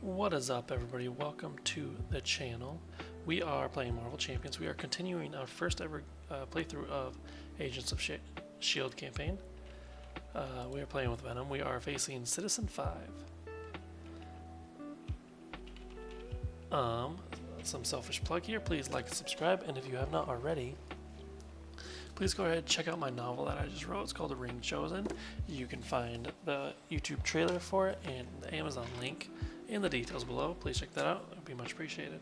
What is up, everybody? Welcome to the channel. We are playing Marvel Champions. We are continuing our first ever playthrough of Agents of S.H.I.E.L.D. campaign. We are playing with Venom. We are facing Citizen 5. Some selfish plug here. Please like and subscribe, and if you have not already, please go ahead and check out my novel that I just wrote. It's called The Ring Chosen. You can find the YouTube trailer for it and the Amazon link in the details below. Please check that out. It would be much appreciated.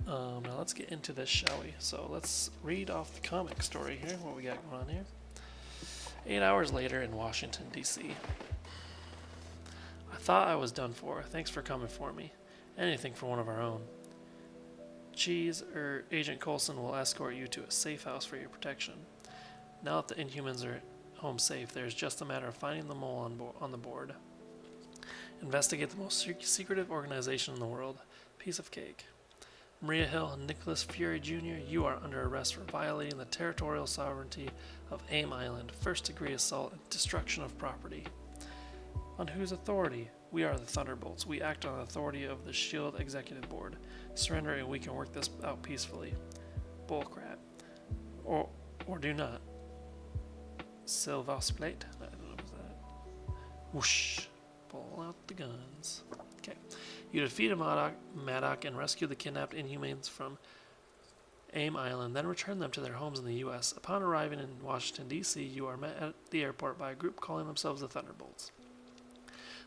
Now let's get into this, shall we? So let's read off the comic story here, what we got going on here. 8 hours later in Washington, D.C. I thought I was done for. Thanks for coming for me. Anything for one of our own. Agent Coulson will escort you to a safe house for your protection. Now that the Inhumans are home safe, there's just a matter of finding the mole on the board. Investigate the most secretive organization in the world. Piece of cake. Maria Hill and Nicholas Fury Jr., you are under arrest for violating the territorial sovereignty of AIM Island, first-degree assault and destruction of property. On whose authority? We are the Thunderbolts. We act on the authority of the S.H.I.E.L.D. Executive Board. Surrender and we can work this out peacefully. Bullcrap. Or do not. Silversplate? I don't know what was that. Whoosh. Pull out the guns. Okay. You defeated Maddock and rescued the kidnapped Inhumans from AIM Island, then returned them to their homes in the U.S. Upon arriving in Washington, D.C., you are met at the airport by a group calling themselves the Thunderbolts.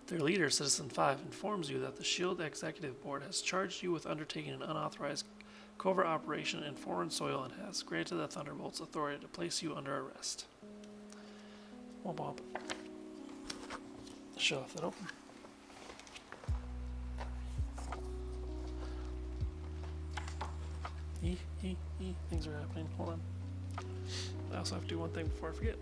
Their leader, Citizen 5, informs you that the S.H.I.E.L.D. Executive Board has charged you with undertaking an unauthorized covert operation in foreign soil and has granted the Thunderbolts authority to place you under arrest. Womp womp. Shut off that open. Things are happening. Hold on. I also have to do one thing before I forget.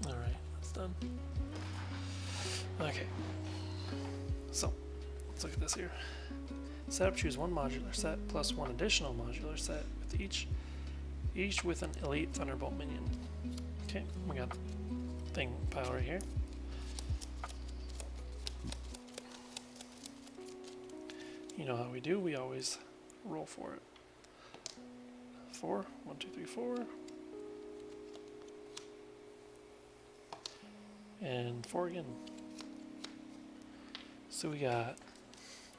Alright, that's done. Okay. So, let's look at this here. Setup, choose one modular set plus one additional modular set with each with an elite Thunderbolt minion. Okay, we got the thing pile right here. You know how we do, we always roll for it. 4, 1, 2, 3, 4. And 4 again. So we got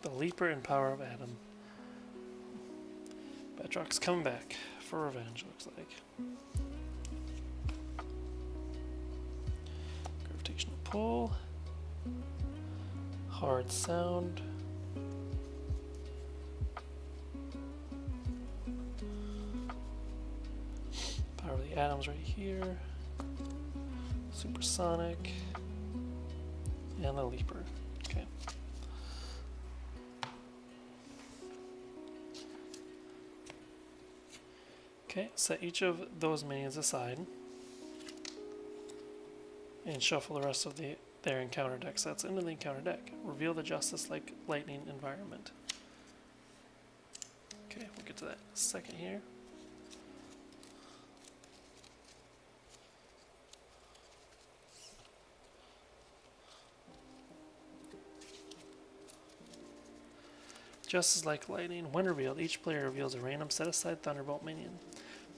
the Leaper and Power of Adam. Bedrock's coming back for revenge, looks like. Gravitational pull. Hard sound. Power of the Atoms right here. Supersonic. And the Leaper. Okay. Okay, set each of those minions aside and shuffle the rest of their encounter deck sets into the encounter deck. Reveal the Justice like Lightning environment. Okay, we'll get to that in a second here. Justice like Lightning. When revealed, each player reveals a random set-aside Thunderbolt minion.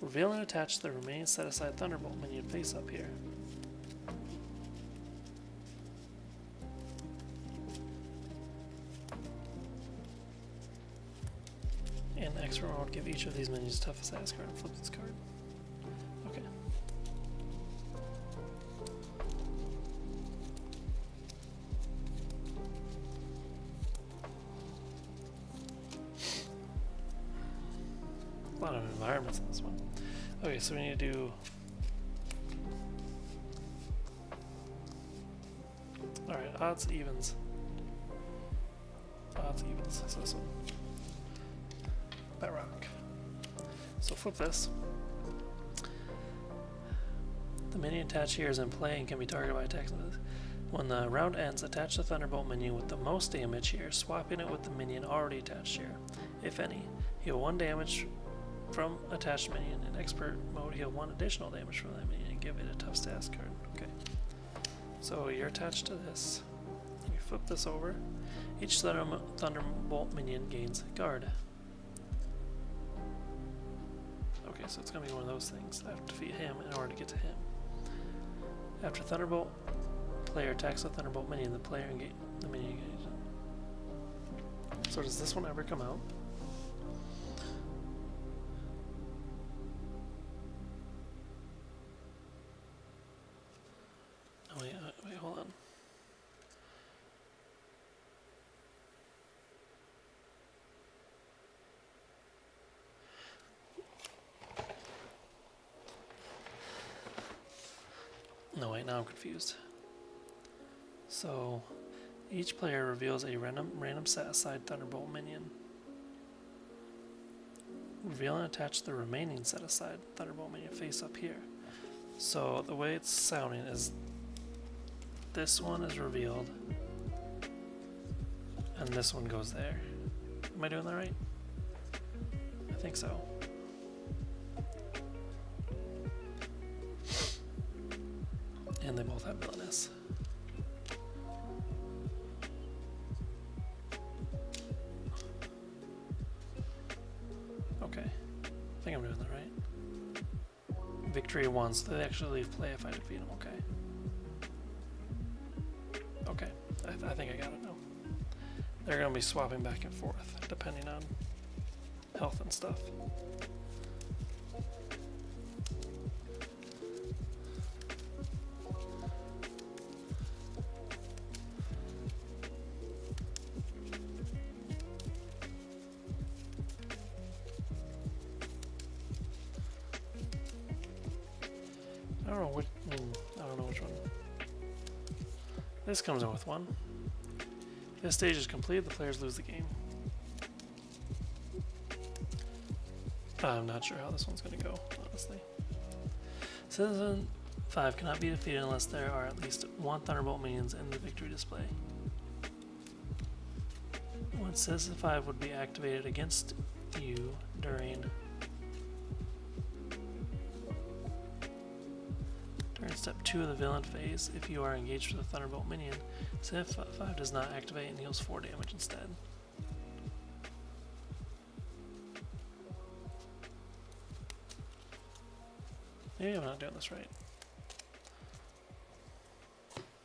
Reveal and attach the remaining set-aside Thunderbolt minion face up here. And the expert mode, give each of these minions a toughest ass card and flip this card. Okay. A lot of environments in this one. Okay, so we need to do... Alright, odds, evens. Odds, evens. So this one. Bedrock. So flip this. The minion attached here is in play and can be targeted by attacks. When the round ends, attach the Thunderbolt minion with the most damage here, swapping it with the minion already attached here, if any. Heal 1 damage from attached minion. In expert mode, heal 1 additional damage from that minion and give it a tough stats card. Okay. So you're attached to this. You flip this over. Each Thunderbolt minion gains guard. Okay, so it's going to be one of those things. I have to defeat him in order to get to him. After Thunderbolt player attacks the Thunderbolt minion, the minion engages. So does this one ever come out? Oh wait, hold on. No wait, now I'm confused. So, each player reveals a random set-aside Thunderbolt minion. Reveal and attach the remaining set-aside Thunderbolt minion face up here. So, the way it's sounding is this one is revealed, and this one goes there. Am I doing that right? I think so. And they both have villainous. Okay, I think I'm doing that right. Victory once, they actually leave play if I defeat them, okay. Okay, I think I got it now. They're going to be swapping back and forth, depending on health and stuff. I don't know which one. This comes in with one. If this stage is complete, the players lose the game. I'm not sure how this one's going to go, honestly. Citizen 5 cannot be defeated unless there are at least 1 Thunderbolt minions in the victory display. When Citizen 5 would be activated against you during step 2 of the villain phase, if you are engaged with a Thunderbolt minion, Citizen 5 does not activate and heals 4 damage instead. Maybe I'm not doing this right.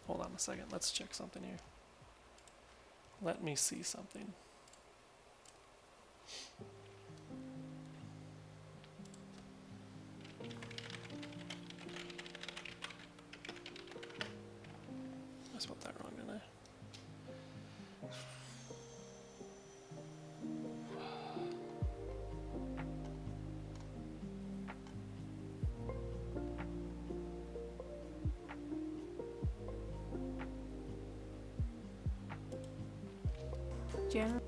Hold on a second, let's check something here. Let me see something. I spelled that wrong, didn't I? General.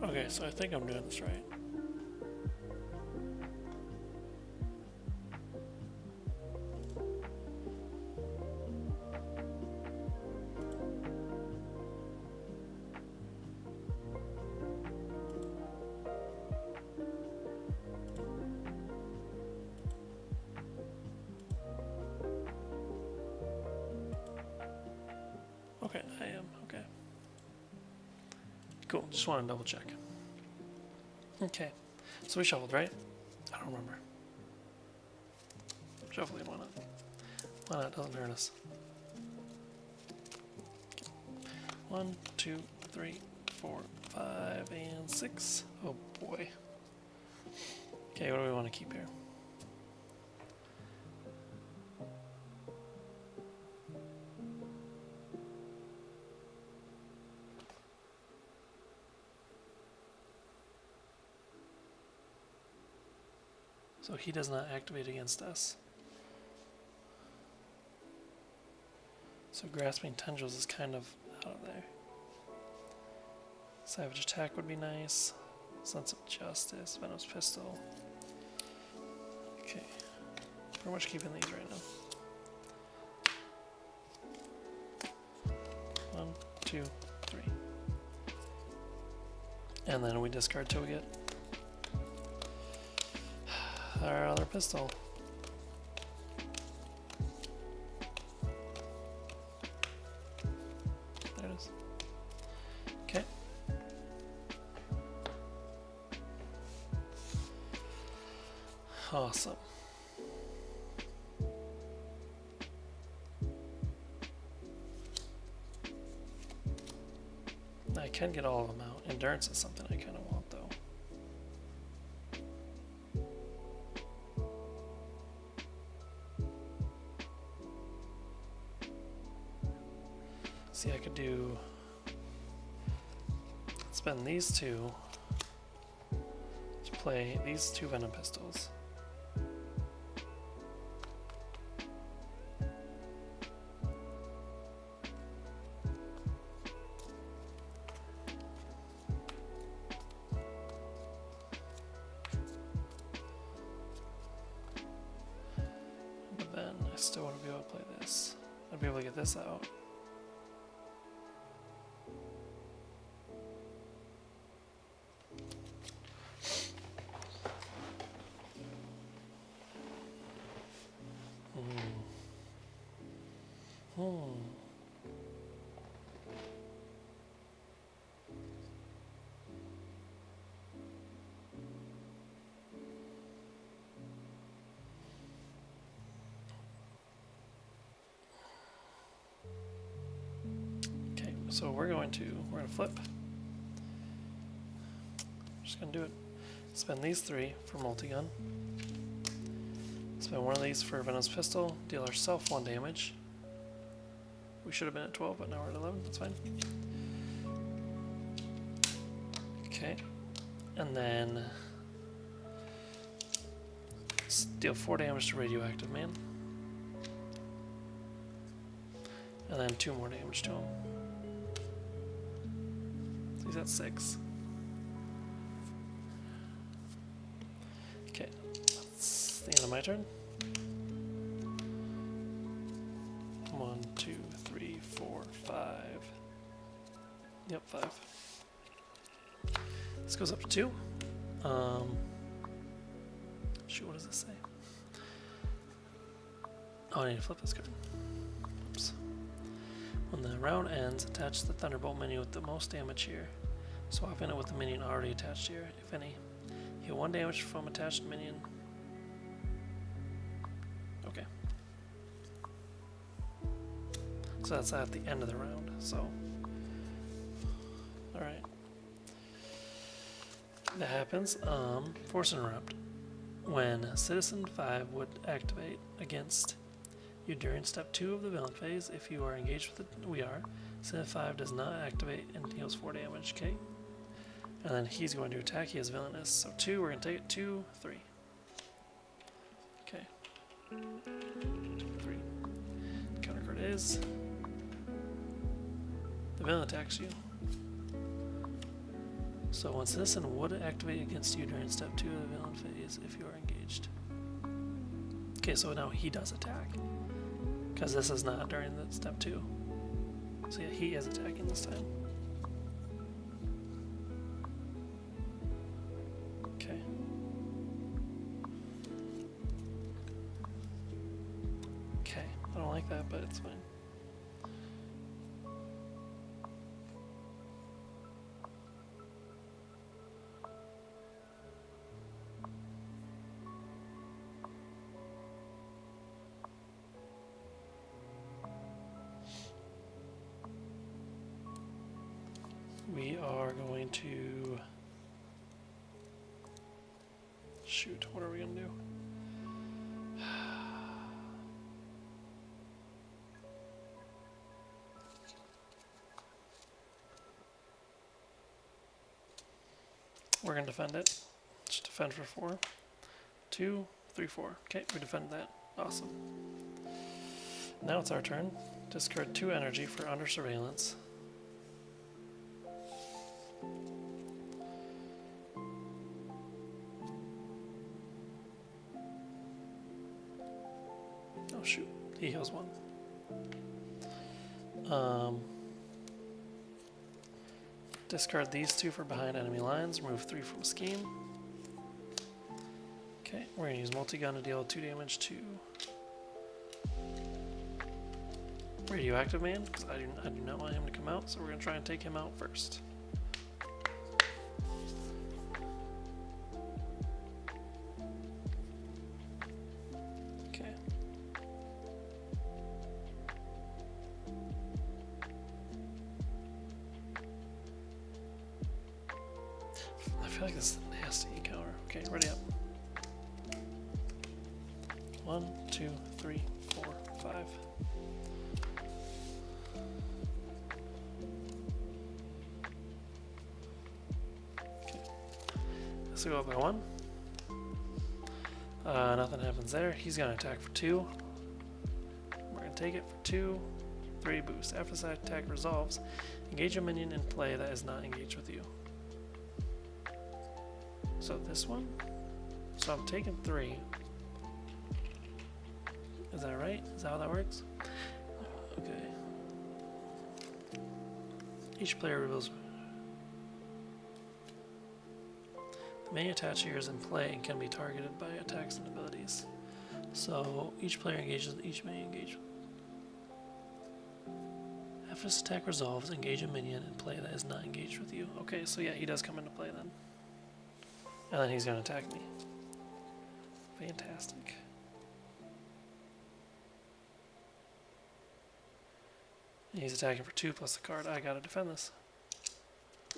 Okay, so I think I'm doing this right. Okay, I am. Okay. Cool, just want to double check. Okay, So we shuffled, right? I don't remember. Shuffling, why not? Why not? Doesn't hurt us. 1, 2, 3, 4, 5, and 6. Oh boy. Okay, what do we want to keep here? So he does not activate against us. So grasping tendrils is kind of out of there. Savage attack would be nice. Sense of justice, Venom's pistol. Okay, pretty much keeping these right now. 1, 2, 3. And then we discard till we get our other pistol. There it is. Okay. Awesome. I can get all of them out. Endurance is something I kind of want, though. See, I could spend these two to play these two Venom pistols. But then I still want to be able to play this. I'd be able to get this out. Okay, so we're gonna flip. Just gonna do it. Spend these 3 for multi-gun. Spend one of these for Venom's pistol. Deal ourselves 1 damage. We should have been at 12, but now we're at 11. That's fine. Okay. And then deal 4 damage to Radioactive Man. And then 2 more damage to him. So he's at 6. Okay. That's the end of my turn. 1, 2, 3, 4, 5. Yep, 5. This goes up to 2. Shoot, what does this say? Oh, I need to flip this card. Oops. When the round ends, attach the Thunderbolt minion with the most damage here, swapping it with the minion already attached here, if any. Heal 1 damage from attached minion. Okay. So that's at the end of the round, so. Alright. That happens. Force Interrupt. When Citizen 5 would activate against you during step 2 of the villain phase, if you are engaged with it, we are. Citizen 5 does not activate and deals 4 damage, okay? And then he's going to attack, he is villainous. So 2, we're going to take it 2, 3. Okay. 2, 3. Counter card is the villain attacks you. So when Citizen would activate against you during step 2 of the villain phase if you are engaged. Okay, so now he does attack. Because this is not during the step 2. So yeah, he is attacking this time. Okay. Okay, I don't like that, but it's fine. We are going to... Shoot, what are we going to do? We're going to defend it. Just defend for 4. 2, 3, 4. Okay, we defend that. Awesome. Now it's our turn. Discard 2 energy for under surveillance. Oh shoot, he heals 1. Discard these 2 for behind enemy lines. Remove 3 from scheme. Okay, we're going to use multi-gun to deal 2 damage to Radioactive Man, because I do not want him to come out, so we're going to try and take him out first. Okay. I feel like this is a nasty encounter. Okay, ready up. 1, 2, 3, 4, 5. Okay. Let's go up by 1. Nothing happens there. He's gonna attack for 2. We're gonna take it for 2, 3 boost. After this attack resolves, engage a minion in play that is not engaged with you. So this one. So I'm taking 3. Is that right? Is that how that works? Okay. Each player reveals. The minion attached here is in play and can be targeted by attacks and abilities. So each player engages with each minion engaged. After this attack resolves, engage a minion in play that is not engaged with you. Okay, so yeah, he does come into play then. And then he's going to attack me. Fantastic. And he's attacking for 2 plus the card. I gotta defend this.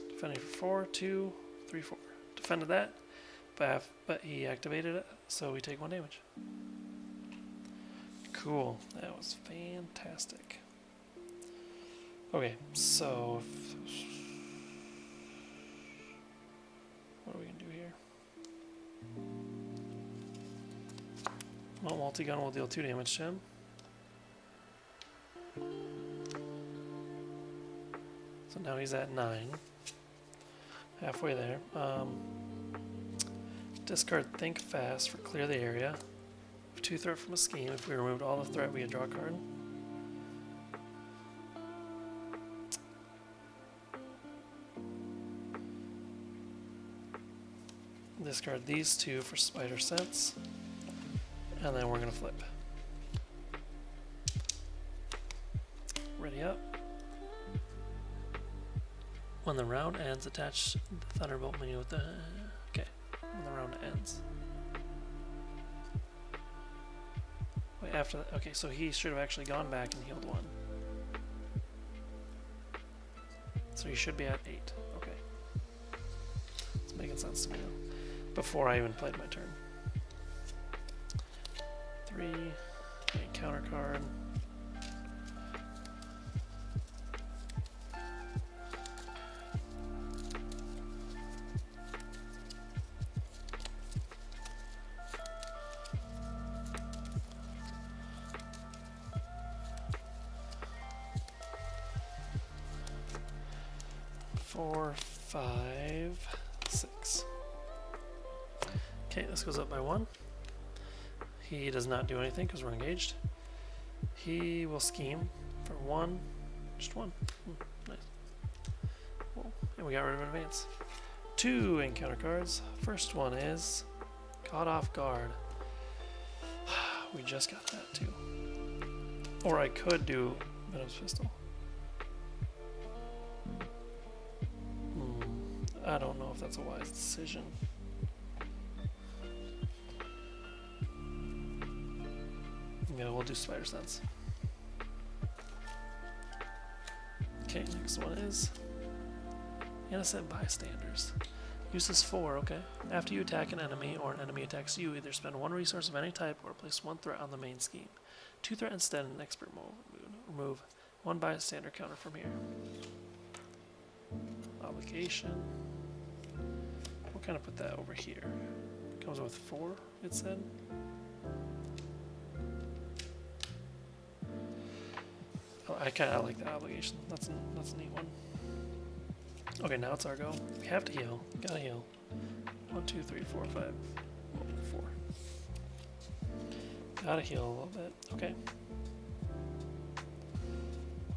Defending for 4, 2, 3, 4. Defended that, but he activated it, so we take 1 damage. Cool. That was fantastic. Okay, so what are we gonna do here? Well, multi-gun will deal 2 damage to him. So now he's at 9. Halfway there. Discard Think Fast for clear the area. 2 threat from a scheme. If we removed all the threat, we draw a card. Discard these 2 for Spider Sense. And then we're going to flip. Ready up. When the round ends, attach the Thunderbolt menu with the... Okay, when the round ends. Wait, after that... Okay, so he should have actually gone back and healed 1. So he should be at 8. Okay. It's making sense to me now. Before I even played my turn. 3. Okay, counter card. Four, 5, 6. Okay, this goes up by 1. He does not do anything because we're engaged. He will scheme for 1. Just 1. Nice. Whoa. And we got rid of an advance. 2 encounter cards. First one is Caught Off Guard. We just got that too. Or I could do Venom's Pistol. I don't know if that's a wise decision. Yeah, we'll do Spider Sense. Okay, next one is Innocent bystanders. Uses 4, okay. After you attack an enemy or an enemy attacks you, either spend 1 resource of any type or place 1 threat on the main scheme. 2 threat instead in expert mode. Remove 1 bystander counter from here. Obligation. We'll kind of put that over here. Comes with 4, it said. Oh, I kind of like that obligation. That's a neat one. Okay, now it's our go. We have to heal. Gotta heal. 1, 2, 3, 4, 5. 4. Gotta heal a little bit. Okay.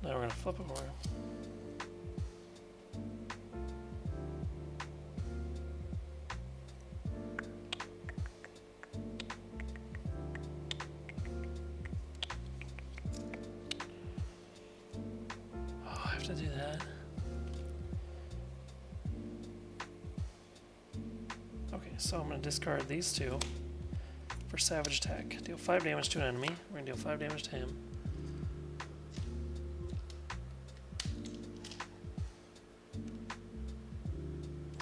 Now we're gonna flip over. Oh, I have to do that. Okay, so I'm going to discard these 2 for Savage Attack. Deal 5 damage to an enemy. We're going to deal 5 damage to him.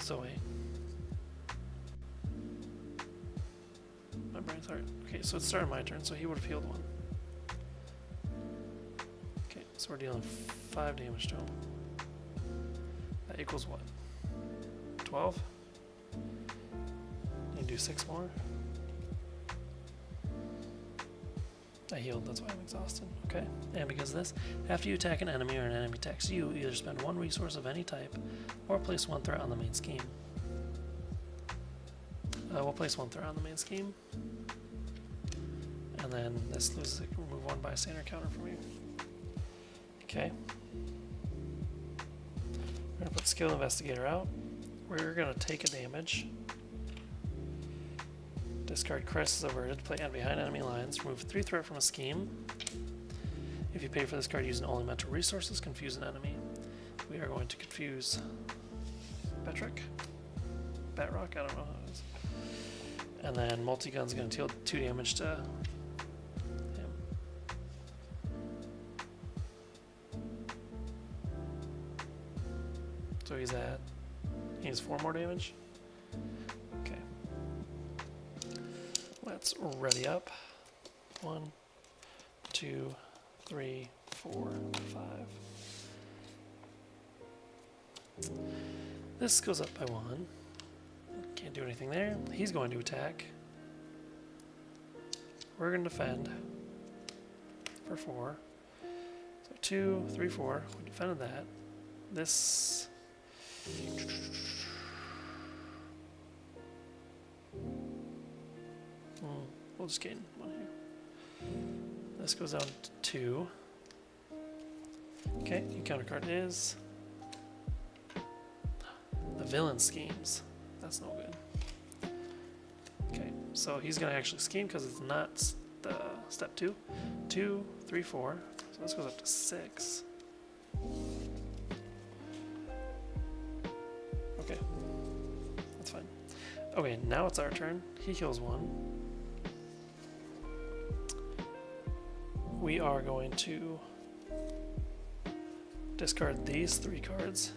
So wait. My brain's hurt. Okay, so it started my turn, so he would have healed 1. Okay, so we're dealing 5 damage to him. That equals what? 12? Do 6 more. I healed, that's why I'm exhausted. Okay, and because of this, after you attack an enemy or an enemy attacks you, either spend 1 resource of any type or place 1 threat on the main scheme. We'll place 1 threat on the main scheme. And then this loses it. Remove 1 bystander counter from you. Okay. We're going to put Skill Investigator out. We're going to take a damage. Discard Crisis Averted, play behind enemy lines, remove 3 threat from a scheme. If you pay for this card using only mental resources, confuse an enemy. We are going to confuse Batroc? Batroc? I don't know how it is. And then Multi-Gun's going to deal 2 damage to him. So he has 4 more damage. Let's ready up. 1, 2, 3, 4, 5. This goes up by 1. Can't do anything there. He's going to attack. We're going to defend for 4. So 2, 3, 4. We defended that. This. We'll just gain 1 here. This goes down to 2. Okay, your counter card is the Villain Schemes. That's no good. Okay, so he's going to actually scheme because it's not the step 2. 2, 3, 4. So this goes up to 6. Okay, that's fine. Okay, now it's our turn. He heals 1. We are going to discard these 3 cards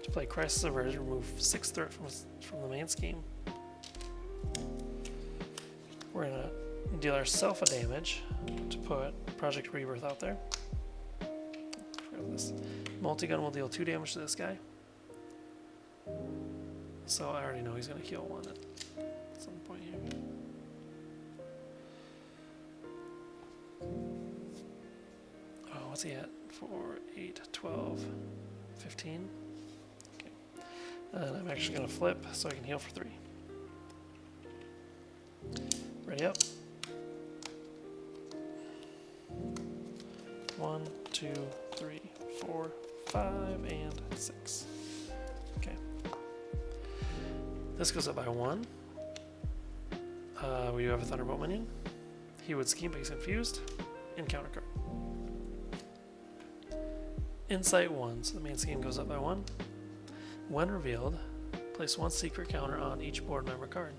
to play Crisis Averted, remove 6 threat from the main scheme. We're going to deal ourselves a damage to put Project Rebirth out there. Forgot this. Multi-Gun will deal 2 damage to this guy. So I already know he's going to heal 1 at some point here. What's he at? 4, 8, 12, 15. Okay. And I'm actually going to flip so I can heal for 3. Ready up. 1, 2, 3, 4, 5, and 6. Okay. This goes up by 1. We do have a Thunderbolt minion. He would scheme, but he's confused. Encounter card. Insight 1, so the main scheme goes up by 1. When revealed, place 1 secret counter on each board member card.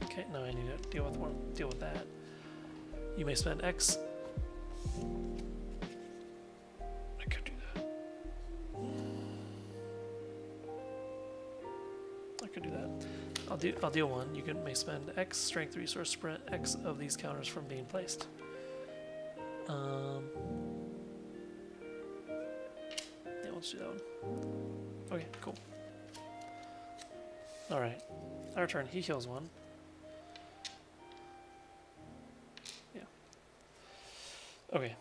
Okay, now I need to deal with that. You may spend X. I could do that. can do that. I'll deal 1. You may spend X strength resource to prevent X of these counters from being placed. Yeah, we'll just do that one. Okay, cool. Alright. Our turn. He heals 1. Yeah. Okay.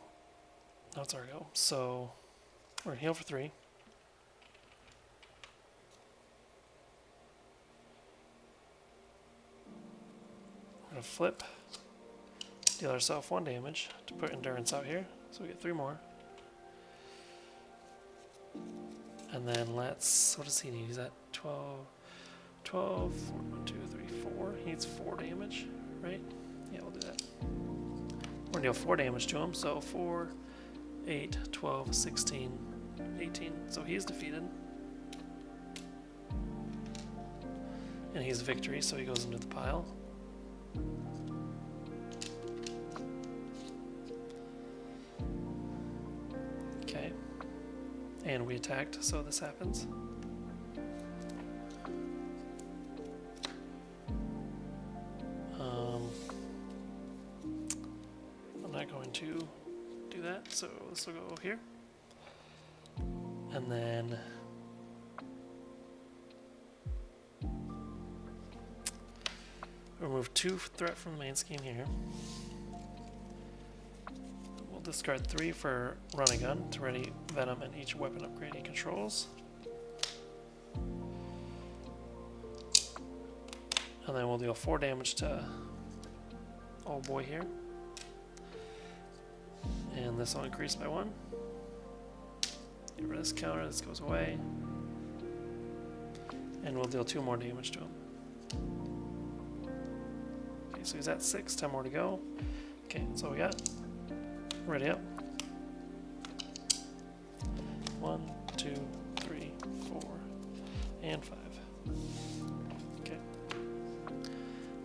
Now it's our go. So we're gonna heal for 3. We're gonna flip. Deal ourselves 1 damage to put endurance out here. So we get 3 more. And then let's, what does he need? He's at 12, 1, 2, 3, 4. He needs 4 damage, right? Yeah, we'll do that. We're gonna deal 4 damage to him, so 4, 8, 12, 16, 18. So he's defeated. And he's victory, so he goes into the pile. Okay. And we attacked, so this happens. I'm not going to do that, so this will go here. And then remove 2 threat from the main scheme here. We'll discard 3 for run a gun to ready Venom and each weapon upgrade he controls. And then we'll deal 4 damage to old boy here. And this will increase by 1. Get rid of this counter, this goes away. And we'll deal 2 more damage to him. Okay, so he's at 6, 10 more to go. Okay, that's all we got. Ready up. 1, 2, 3, 4, and 5. Okay.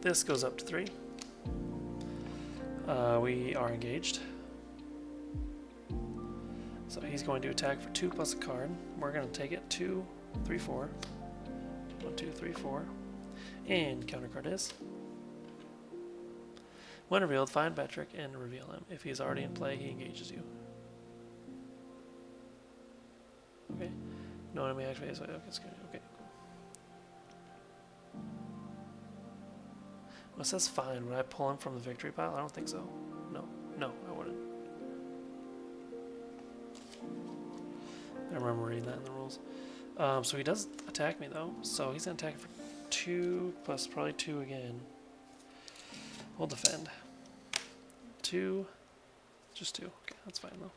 This goes up to 3. We are engaged. So he's going to attack for 2 plus a card. We're going to take it 2, 3, 4. 1, 2, 3, 4. And counter card is. When revealed, find Patrick and reveal him. If he's already in play, he engages you. Okay. No enemy activates. Okay, it's good. Okay, cool. Well, it says fine. Would I pull him from the victory pile? I don't think so. No. No, I wouldn't. I remember reading that in the rules. So he does attack me, though. So he's going to attack for 2 plus probably 2 again. We'll defend. 2. Just 2. Okay, that's fine, though.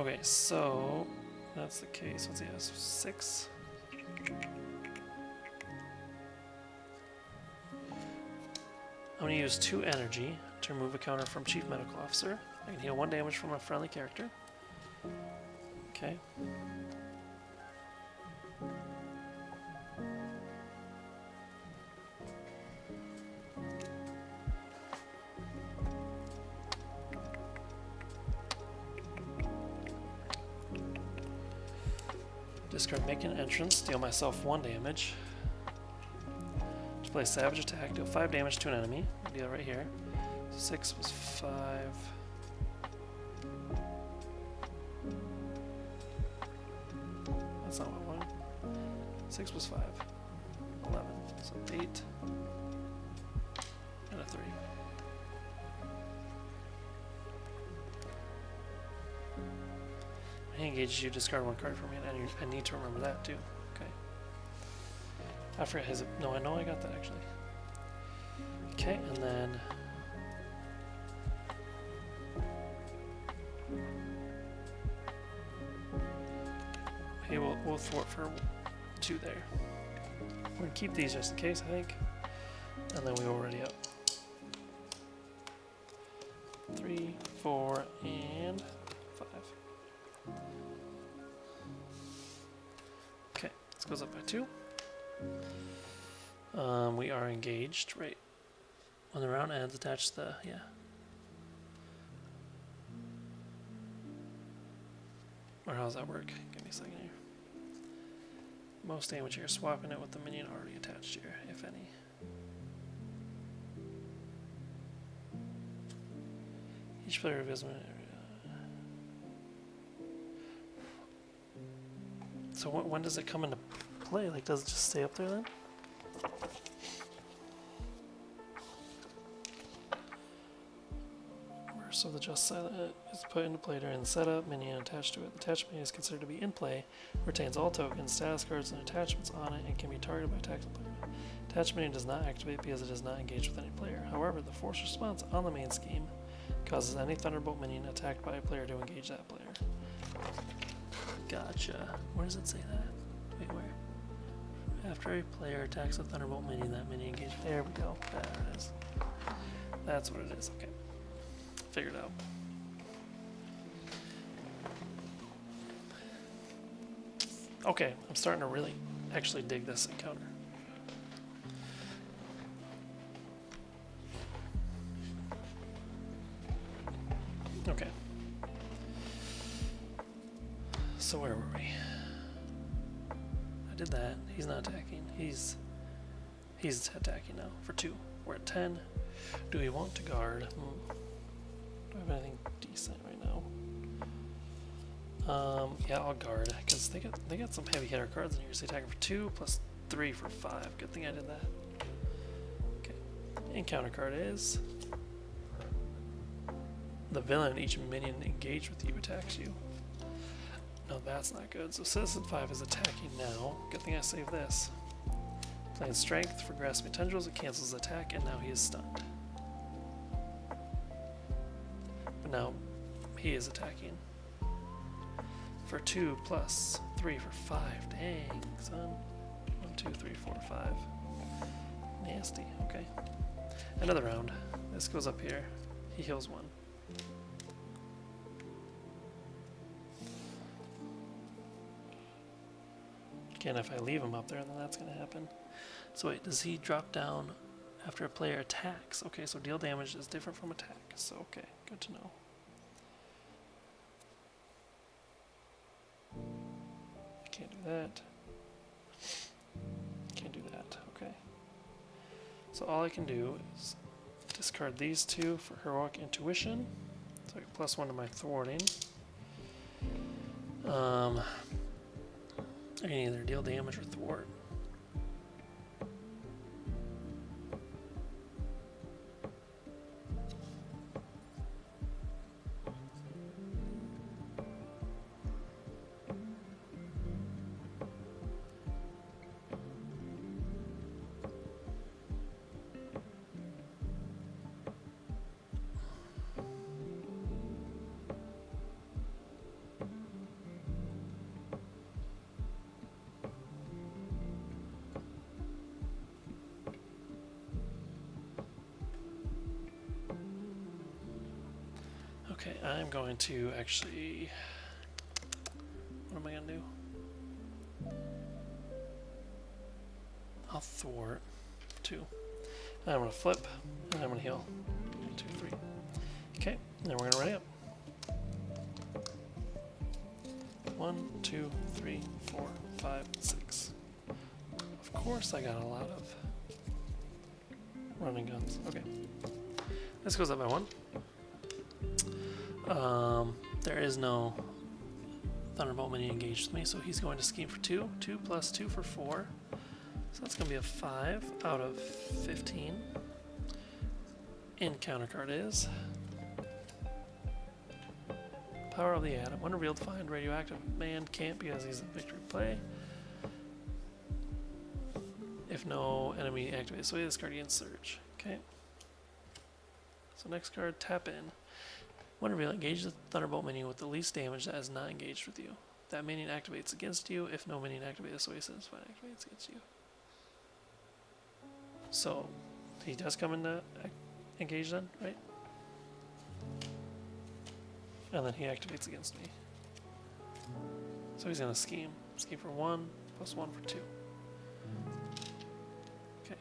Okay, so that's the case. What's he have? 6. I'm going to use 2 energy to remove a counter from Chief Medical Officer. I can heal 1 damage from a friendly character. Okay. Discard make an entrance, deal myself 1 damage. To play Savage Attack, deal 5 damage to an enemy. Deal right here. 6 was 5. That's not what I wanted. 6 was 5. 11. So 8. And a 3. He engages you, discard 1 card from me, and I need to remember that too. Okay. I forgot his. No, I know I got that actually. Okay, and then. Okay, we'll thwart for 2 there. We're gonna keep these just in case, I think. And then we will ready up. 3, 4, and 5. Okay, this goes up by 2. We are engaged, right? When the round ends, attach the, yeah. Or how does that work? Give me a second here. Most damage here, swapping it with the minion already attached here, if any. Each player of his area. So when does it come into play? Like, does it just stay up there then? So the just silent is put into play during the setup, minion attached to it. The attached minion is considered to be in play, retains all tokens, status cards, and attachments on it, and can be targeted by attacks on player. Attached minion does not activate because it is not engaged with any player. However, the force response on the main scheme causes any Thunderbolt minion attacked by a player to engage that player. Gotcha. Where does it say that? Wait, where? After a player attacks a Thunderbolt minion, that minion engages. There we go. There it is. That's what it is. Okay. Figured out. Okay, I'm starting to really actually dig this encounter. Okay. So where were we? I did that. He's not attacking. He's attacking now for 2. We're at 10. Do we want to guard? Do I have anything decent right now? Yeah, I'll guard because they got some heavy hitter cards in here. So attacking for 2 plus 3 for 5. Good thing I did that. Okay. Encounter card is the villain. Each minion engaged with you attacks you. No, that's not good. So Citizen 5 is attacking now. Good thing I saved this. Playing Strength for Grasping Tendrils. It cancels the attack, and now he is stunned. Now he is attacking for 2 plus 3 for 5. Dang, son. 1, 2, 3, 4, 5. Nasty. Okay. Another round. This goes up here. He heals 1. Again, if I leave him up there, then that's going to happen. So wait, does he drop down after a player attacks? Okay, so deal damage is different from attack. So okay, good to know. Can't do that. Can't do that. Okay. So all I can do is discard these 2 for Heroic Intuition. So I get +1 to my thwarting. I can either deal damage or thwart. Okay, I'm going to actually... What am I going to do? I'll thwart 2. And I'm going to flip, and I'm going to heal. 1, 2, 3. Okay, then we're going to ready up. 1, 2, 3, 4, 5, 6. Of course I got a lot of running guns. Okay. This goes up by 1. There is no Thunderbolt minion engaged with me, so he's going to scheme for 2. 2 plus 2 for 4. So that's going to be a 5 out of 15. Encounter card is Power of the Atom. When revealed, find radioactive man can't because he's in victory play. If no enemy activates, so this card against Surge. Okay. So next card, tap in. When revealed, engage the Thunderbolt minion with the least damage that is not engaged with you. That minion activates against you. If no minion activates, this way satisfied activates against you. So he does come into engage then, right? And then he activates against me. So he's gonna scheme. Scheme for 1 plus 1 for 2. Okay.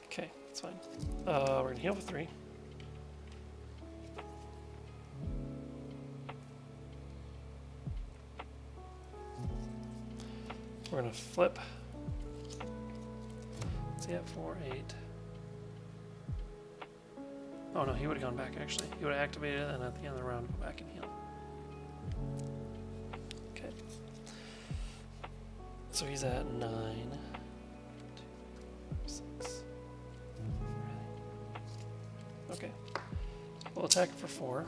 Okay, that's fine. We're gonna heal for 3. We're gonna flip. What's he at? 4, 8. Oh no, he would have gone back actually. He would have activated it and at the end of the round go back and heal. Okay. So he's at 9. 2, 6. Okay. We'll attack for 4.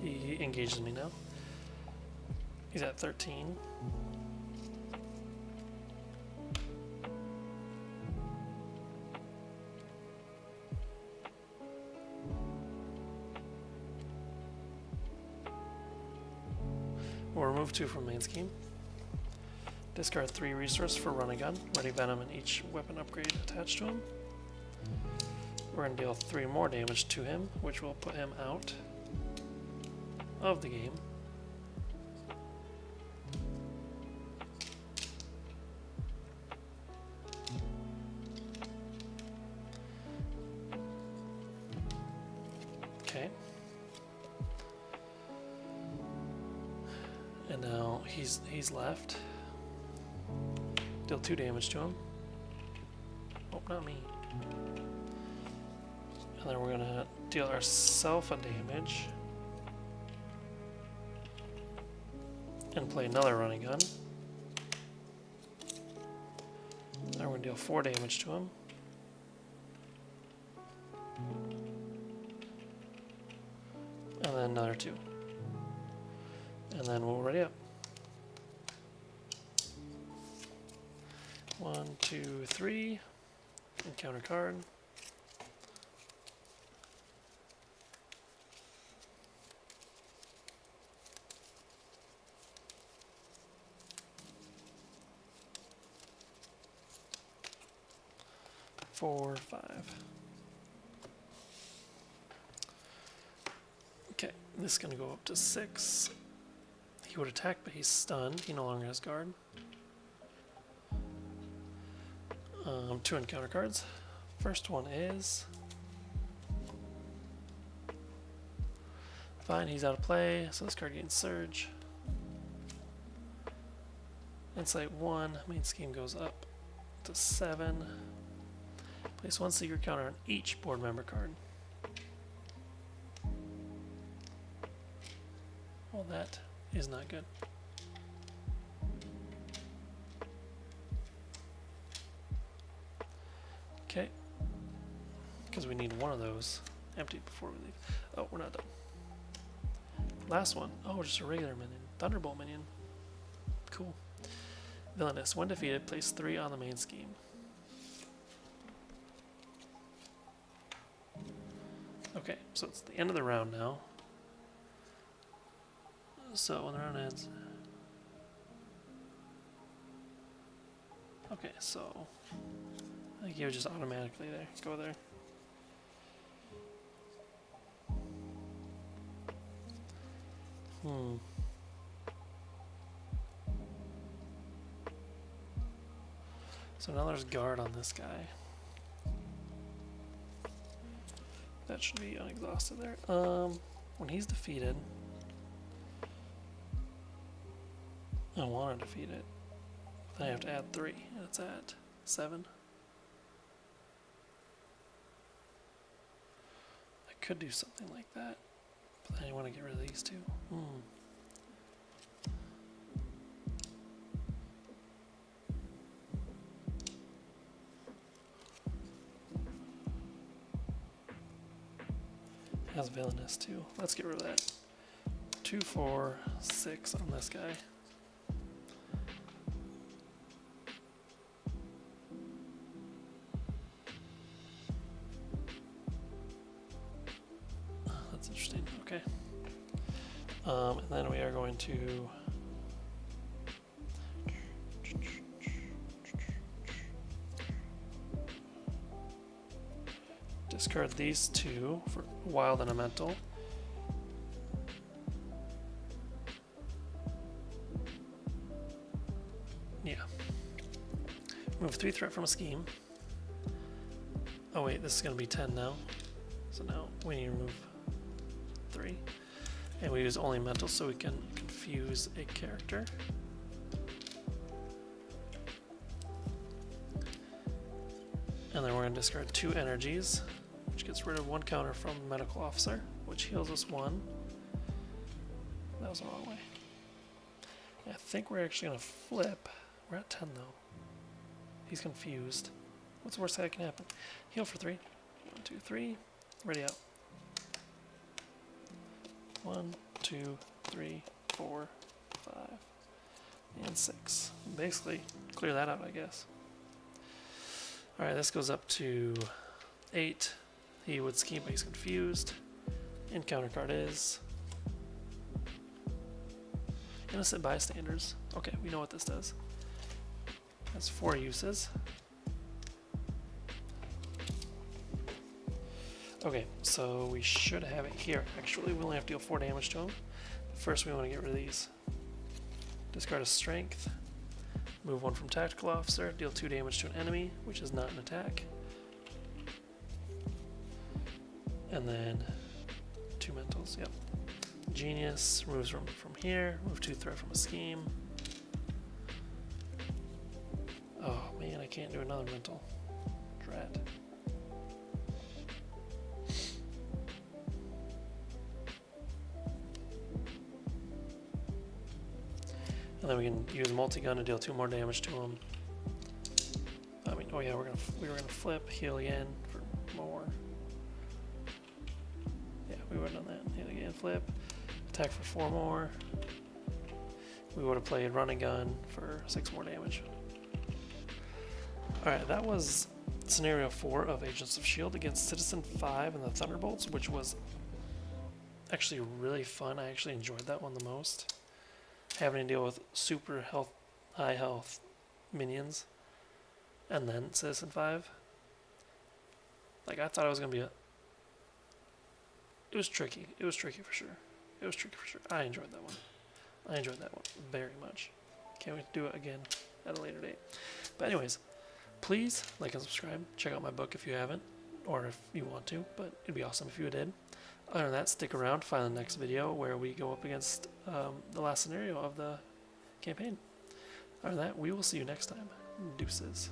He engages me now. He's at 13. We'll remove 2 from main scheme. Discard 3 resource for run a gun. Ready Venom and each weapon upgrade attached to him. We're going to deal 3 more damage to him, which will put him out of the game. Okay. And now he's left. Deal 2 damage to him. Oh, not me. And then we're gonna deal ourselves a damage. And play another running gun. Now we're gonna deal 4 damage to him. And then another 2. And then we'll ready up. 1, 2, 3. Encounter card. Four, 5. Okay, this is going to go up to 6. He would attack, but he's stunned. He no longer has guard. 2 encounter cards. First one is... Fine, he's out of play, so this card gains Surge. Insight 1, main scheme goes up to 7. Place 1 secret counter on each board member card. Well, that is not good. Okay. Because we need one of those emptied before we leave. Oh, we're not done. Last one. Oh, just a regular minion. Thunderbolt minion. Cool. Villainous. When defeated, place 3 on the main scheme. Okay, so it's the end of the round now. So when the round ends... Okay, so... I think you would just automatically go there. So now there's guard on this guy. That should be unexhausted there. When he's defeated, I want to defeat it. Then I have to add 3, and it's at 7. I could do something like that, but then I want to get rid of these 2. Has villainous too. Let's get rid of that. 2, 4, 6 on this guy. That's interesting. Okay. And then we are going to discard these 2 for wild and elemental. Yeah. Move 3 threat from a scheme. Oh wait, this is going to be 10 now. So now we need to remove 3. And we use only mental so we can confuse a character. And then we're going to discard 2 energies, which gets rid of 1 counter from the medical officer, which heals us 1. That was the wrong way. I think we're actually going to flip. We're at 10 though. He's confused. What's the worst that can happen? Heal for 3. 1, 2, 3. Ready out. 1, 2, 3, 4, 5, and 6. Basically, clear that out, I guess. Alright, this goes up to 8. He would scheme, but he's confused. Encounter card is Innocent Bystanders. Okay, we know what this does. Has 4 uses. Okay, so we should have it here. Actually, we only have to deal 4 damage to him. But first, we want to get rid of these. Discard a strength. Move 1 from Tactical Officer. Deal 2 damage to an enemy, which is not an attack. And then 2 mentals. Yep. Genius. Removes from here. Remove 2 threat from a scheme. Oh man, I can't do another mental. Drat. And then we can use multi-gun to deal 2 more damage to him. I mean, oh yeah, we were gonna flip, heal again for more. Yeah, we would have done that. Heal again, flip, attack for 4 more. We would have played run and gun for 6 more damage. Alright, that was scenario 4 of Agents of S.H.I.E.L.D. against Citizen 5 and the Thunderbolts, which was actually really fun. I actually enjoyed that one the most. Having to deal with super high health minions, and then Citizen 5. Like, I thought it was gonna be it was tricky. It was tricky for sure. It was tricky for sure. I enjoyed that one. I enjoyed that one very much. Can't wait to do it again at a later date. But anyways, please like and subscribe. Check out my book if you haven't, or if you want to, but it'd be awesome if you did. Other than that, stick around to find the next video where we go up against the last scenario of the campaign. Other than that, we will see you next time. Deuces.